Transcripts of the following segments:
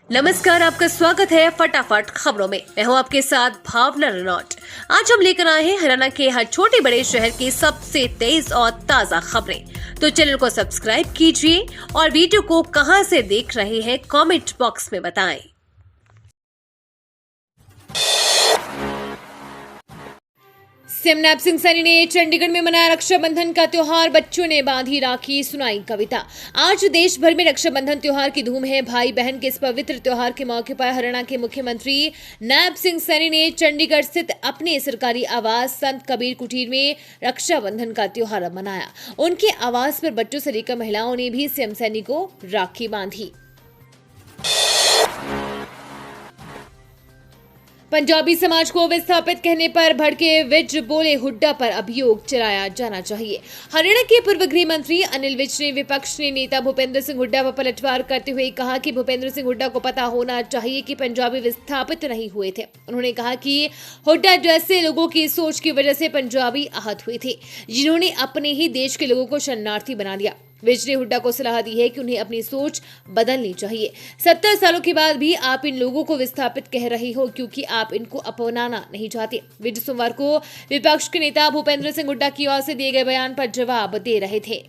नमस्कार, आपका स्वागत है फटाफट खबरों में। मैं हूं आपके साथ भावना रनौट। आज हम लेकर आए हैं हरियाणा के हर छोटे बड़े शहर की सबसे तेज और ताजा खबरें। तो चैनल को सब्सक्राइब कीजिए और वीडियो को कहां से देख रहे हैं कमेंट बॉक्स में बताएं। सीएम नैब सिंह सैनी ने चंडीगढ़ में मनाया रक्षाबंधन का त्योहार, बच्चों ने बांधी राखी, सुनाई कविता। आज देश भर में रक्षाबंधन त्योहार की धूम है। भाई बहन के इस पवित्र त्योहार के मौके पर हरियाणा के मुख्यमंत्री नैब सिंह सैनी ने चंडीगढ़ स्थित अपने सरकारी आवास संत कबीर कुटीर में रक्षाबंधन का त्योहार मनाया। उनके आवास पर बच्चों से लेकर महिलाओं ने भी सीएम सैनी को राखी बांधी। पंजाबी समाज को विस्थापित कहने पर भड़के विज बोले हुड्डा पर अभियोग चलाया जाना चाहिए। हरियाणा के पूर्व गृह मंत्री अनिल विज ने विपक्ष ने नेता भूपेंद्र सिंह हुड्डा पर पलटवार करते हुए कहा कि भूपेंद्र सिंह हुड्डा को पता होना चाहिए कि पंजाबी विस्थापित नहीं हुए थे। उन्होंने कहा कि हुड्डा जैसे लोगों की सोच की वजह से पंजाबी आहत हुए थे, जिन्होंने अपने ही देश के लोगों को शरणार्थी बना दिया। विज ने हुड्डा को सलाह दी है कि उन्हें अपनी सोच बदलनी चाहिए। 70 सालों के बाद भी आप इन लोगों को विस्थापित कह रहे हो क्योंकि आप इनको अपनाना नहीं चाहते। विज सोमवार को विपक्ष के नेता भूपेंद्र सिंह हुड्डा की ओर से दिए गए बयान पर जवाब दे रहे थे।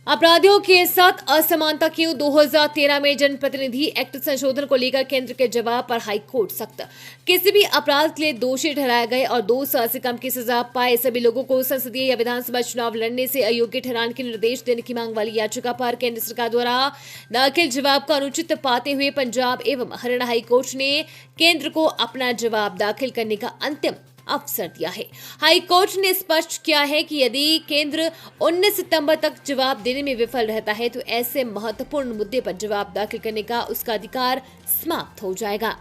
अपराधियों के साथ असमानता क्यों? 2013 में जनप्रतिनिधि एक्ट संशोधन को लेकर केंद्र के जवाब पर हाईकोर्ट सख्त। किसी भी अपराध के लिए दोषी ठहराए गए और 2 साल से कम की सजा पाए सभी लोगों को संसदीय या विधानसभा चुनाव लड़ने से अयोग्य ठहराने के निर्देश देने की मांग वाली याचिका पर केंद्र सरकार द्वारा दाखिल जवाब को अनुचित पाते हुए पंजाब एवं हरियाणा हाईकोर्ट ने केंद्र को अपना जवाब दाखिल करने का अंतिम अवसर दिया है। हाईकोर्ट ने स्पष्ट किया है कि यदि केंद्र 19 सितंबर तक जवाब देने में विफल रहता है तो ऐसे महत्वपूर्ण मुद्दे पर जवाब दाखिल करने का उसका अधिकार समाप्त हो जाएगा।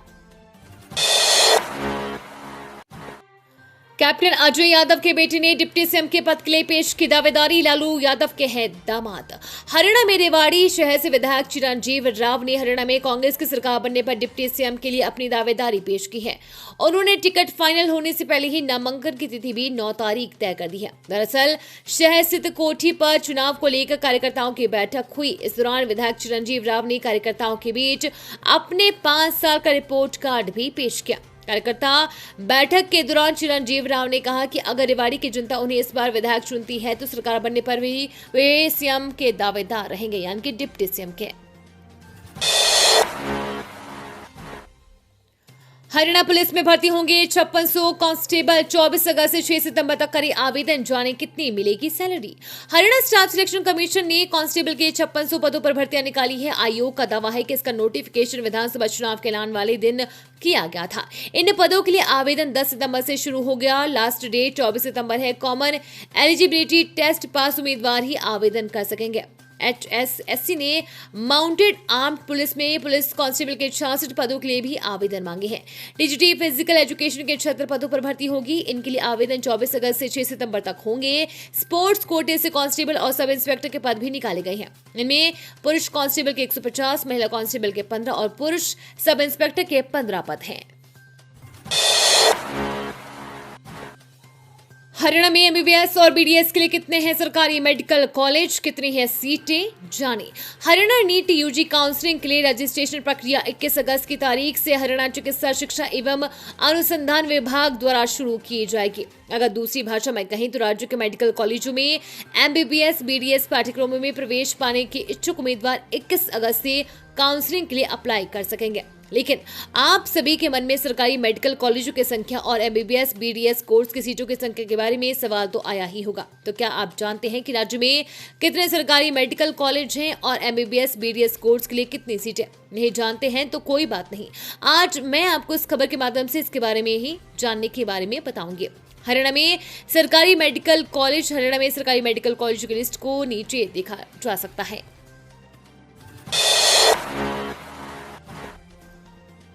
कैप्टन अजय यादव के बेटे ने डिप्टी सीएम के पद के लिए पेश की दावेदारी। लालू यादव के हैं दामाद। हरियाणा में रेवाड़ी शहर से विधायक चिरंजीव राव ने हरियाणा में कांग्रेस की सरकार बनने पर डिप्टी सीएम के लिए अपनी दावेदारी पेश की है। उन्होंने टिकट फाइनल होने से पहले ही नामांकन की तिथि भी 9 तारीख तय कर दी है। दरअसल शहर स्थित कोठी पर चुनाव को लेकर कार्यकर्ताओं की बैठक हुई। इस दौरान विधायक चिरंजीव राव ने कार्यकर्ताओं के बीच अपने 5 साल का रिपोर्ट कार्ड भी पेश किया। कार्यकर्ता बैठक के दौरान चिरंजीव राव ने कहा कि अगर रेवाड़ी की जनता उन्हें इस बार विधायक चुनती है तो सरकार बनने पर भी वे सीएम के दावेदार रहेंगे, यानी कि डिप्टी सीएम के। हरियाणा पुलिस में भर्ती होंगे 5600 कांस्टेबल। 24 अगस्त से 6 सितंबर तक करें आवेदन, जाने कितनी मिलेगी salary. Haryana staff selection commission ने कांस्टेबल के 5600 पदों पर भर्तियां निकाली है। आयोग का दावा है कि इसका नोटिफिकेशन विधानसभा चुनाव के ऐलान वाले दिन किया गया था। इन पदों के लिए आवेदन 10 सितंबर से शुरू हो गया। लास्ट डेट 24 सितंबर है। कॉमन एलिजिबिलिटी टेस्ट पास उम्मीदवार ही आवेदन कर सकेंगे। HSSC ने माउंटेड आर्म्ड पुलिस में पुलिस कांस्टेबल के 66 पदों के लिए भी आवेदन मांगे हैं। डीजीटी फिजिकल एजुकेशन के 76 पदों पर भर्ती होगी। इनके लिए आवेदन 24 अगस्त से 6 सितंबर तक होंगे। स्पोर्ट्स कोटे से कांस्टेबल और सब इंस्पेक्टर के पद भी निकाले गए हैं। इनमें पुरुष कांस्टेबल के 150, महिला कांस्टेबल के 15 और पुरुष सब इंस्पेक्टर के 15 पद हैं। हरियाणा में एमबीबीएस और बीडीएस के लिए कितने हैं सरकारी मेडिकल कॉलेज, कितनी है सीटें, जाने। हरियाणा नीट यूजी काउंसलिंग के लिए रजिस्ट्रेशन प्रक्रिया 21 अगस्त की तारीख से हरियाणा चिकित्सा शिक्षा एवं अनुसंधान विभाग द्वारा शुरू की जाएगी। अगर दूसरी भाषा में कहें तो राज्य के मेडिकल कॉलेजों में एमबीबीएस बीडीएस पाठ्यक्रमों में प्रवेश पाने के इच्छुक उम्मीदवार 21 अगस्त से काउंसलिंग के लिए अप्लाई कर सकेंगे। लेकिन आप सभी के मन में सरकारी मेडिकल कॉलेजों की संख्या और एमबीबीएस बीडीएस कोर्स की सीटों की संख्या के बारे में सवाल तो आया ही होगा। तो क्या आप जानते हैं कि राज्य में कितने सरकारी मेडिकल कॉलेज हैं और एमबीबीएस बीडीएस कोर्स के लिए कितनी सीटें? नहीं जानते हैं तो कोई बात नहीं, आज मैं आपको इस खबर के माध्यम से इसके बारे में ही जानने के बारे में बताऊंगी। हरियाणा में सरकारी मेडिकल कॉलेजों की लिस्ट को नीचे देखा जा सकता है।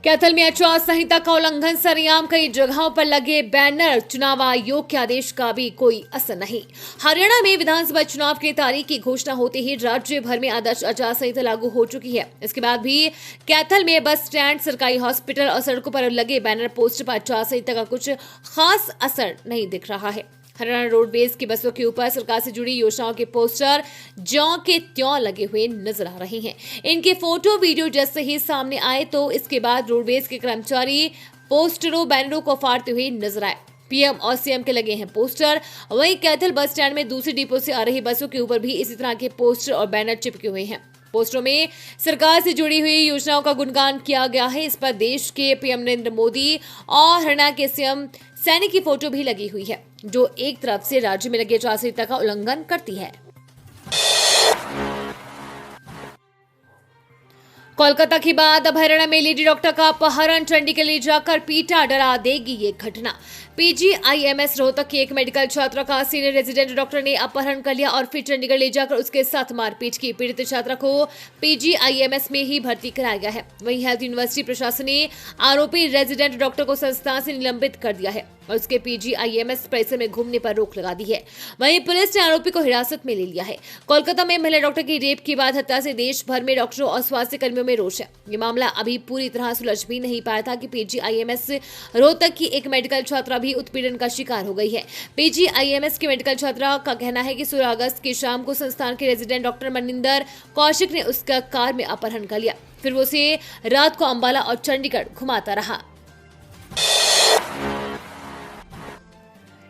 कैथल में आचार संहिता का उल्लंघन सरेआम, कई जगहों पर लगे बैनर, चुनाव आयोग के आदेश का भी कोई असर नहीं। हरियाणा में विधानसभा चुनाव की तारीख की घोषणा होते ही राज्य भर में आदर्श आचार संहिता लागू हो चुकी है। इसके बाद भी कैथल में बस स्टैंड, सरकारी हॉस्पिटल और सड़कों पर लगे बैनर पोस्टर पर आचार संहिता का कुछ खास असर नहीं दिख रहा है। हरियाणा रोडवेज की बसों के ऊपर सरकार से जुड़ी योजनाओं के पोस्टर ज्यों के त्यों लगे हुए नजर आ रहे हैं। इनके फोटो वीडियो जैसे ही सामने आए तो इसके बाद रोडवेज के कर्मचारी पोस्टरों बैनरों को फाड़ते हुए नजर आए। पीएम और सीएम के लगे हैं पोस्टर। वहीं कैथल बस स्टैंड में दूसरी डिपो से आ रही बसों के ऊपर भी इसी तरह के पोस्टर और बैनर चिपके हुए हैं। पोस्टरों में सरकार से जुड़ी हुई योजनाओं का गुणगान किया गया है। इस पर देश के पीएम नरेंद्र मोदी और हरियाणा के सीएम सैनिक की फोटो भी लगी हुई है, जो एक तरफ से राज्य में लगे आचार संहिता का उल्लंघन करती है। कोलकाता के बाद अब हरियाणा में लेडी डॉक्टर का अपहरण, चंडीगढ़ ले जाकर पीटा, डरा देगी ये घटना। पीजीआईएमएस रोहतक की एक मेडिकल छात्रा का सीनियर रेजिडेंट डॉक्टर ने अपहरण कर लिया और फिर चंडीगढ़ ले जाकर उसके साथ मारपीट की। पीड़ित छात्रा को पीजीआईएमएस में ही भर्ती कराया गया है। वहीं हेल्थ यूनिवर्सिटी प्रशासन ने आरोपी रेजिडेंट डॉक्टर को संस्थान से निलंबित कर दिया है और उसके पीजीआईएमएस परिसर में घूमने पर रोक लगा दी है। वहीं पुलिस ने आरोपी को हिरासत में ले लिया है। कोलकाता में महिला डॉक्टर की रेप के बाद हत्या से देश भर में डॉक्टरों और स्वास्थ्य कर्मियों में रोष है। ये मामला अभी पूरी तरह सुलझ भी नहीं पाया था कि पीजीआईएमएस रोहतक की एक मेडिकल छात्रा भी उत्पीड़न का शिकार हो गई है। पीजीआईएमएस की मेडिकल छात्रा का कहना है कि 16 अगस्त की शाम को संस्थान के रेजिडेंट डॉक्टर मनिंदर कौशिक ने उसका कार में अपहरण कर लिया। फिर वो उसे रात को अंबाला और चंडीगढ़ घुमाता रहा।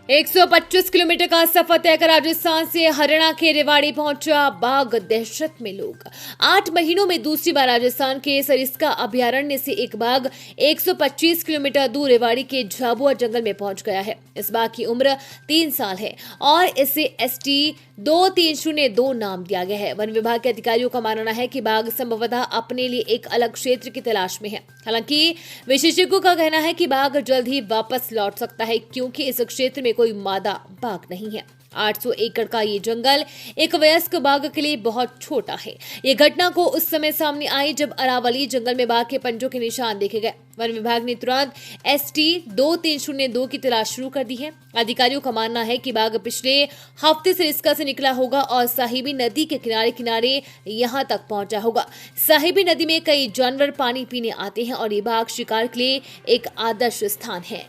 125 किलोमीटर का सफर तय कर राजस्थान से हरियाणा के रेवाड़ी पहुंचा बाघ, दहशत में लोग। 8 महीनों में दूसरी बार राजस्थान के सरिस्का अभयारण्य से एक बाघ 125 किलोमीटर दूर रेवाड़ी के झाबुआ जंगल में पहुंच गया है। इस बाघ की उम्र 3 साल है और इसे ST 2302 नाम दिया गया है। वन विभाग के अधिकारियों का मानना है कि बाघ संभवतः अपने लिए एक अलग क्षेत्र की तलाश में है। हालांकि विशेषज्ञों का कहना है कि बाघ जल्द ही वापस लौट सकता है, क्योंकि इस क्षेत्र में कोई मादा बाघ नहीं है। 800 एकड़ का ये जंगल एक वयस्क बाघ के लिए बहुत छोटा है। ये घटना को उस समय सामने आई जब अरावली जंगल में बाघ के पंजों के निशान देखे गए। वन विभाग ने तुरंत ST 2302 की तलाश शुरू कर दी है। अधिकारियों का मानना है कि बाघ पिछले हफ्ते सरिस्का से निकला होगा और साहिबी नदी के किनारे किनारे यहाँ तक पहुंचा होगा। साहिबी नदी में कई जानवर पानी पीने आते हैं और ये बाघ शिकार के लिए एक आदर्श स्थान है।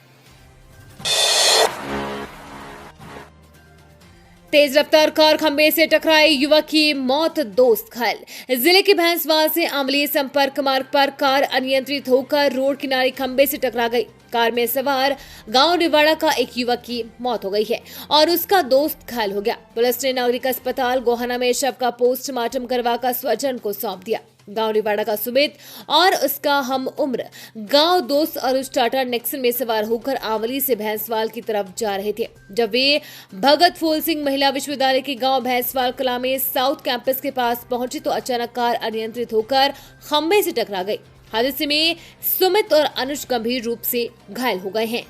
तेज रफ्तार कार खंबे से टकराई, युवक की मौत, दोस्त घायल। जिले के भैंसवाल से आमली संपर्क मार्ग पर कार अनियंत्रित होकर रोड किनारे खंबे से टकरा गई। कार में सवार गांव रिवाड़ा का एक युवक की मौत हो गई है और उसका दोस्त घायल हो गया। पुलिस ने नागरिक अस्पताल गोहाना में शव का पोस्टमार्टम करवाकर स्वजन को सौंप दिया। गांव रिवाड़ा का सुमित और उसका हम उम्र गांव दोस्त अरुज टाटा नेक्सन में सवार होकर आवली से भैंसवाल की तरफ जा रहे थे। जब वे भगत फूल सिंह महिला विश्वविद्यालय के गांव भैंसवाल कला में साउथ कैंपस के पास पहुंची तो अचानक कार अनियंत्रित होकर खंबे से टकरा गई। हादसे में सुमित और अनुज गंभीर रूप से घायल हो गए हैं।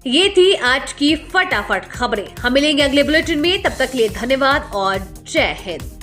ये थी आज की फटाफट खबरें। हम मिलेंगे अगले बुलेटिन में, तब तक के लिए धन्यवाद और जय हिंद।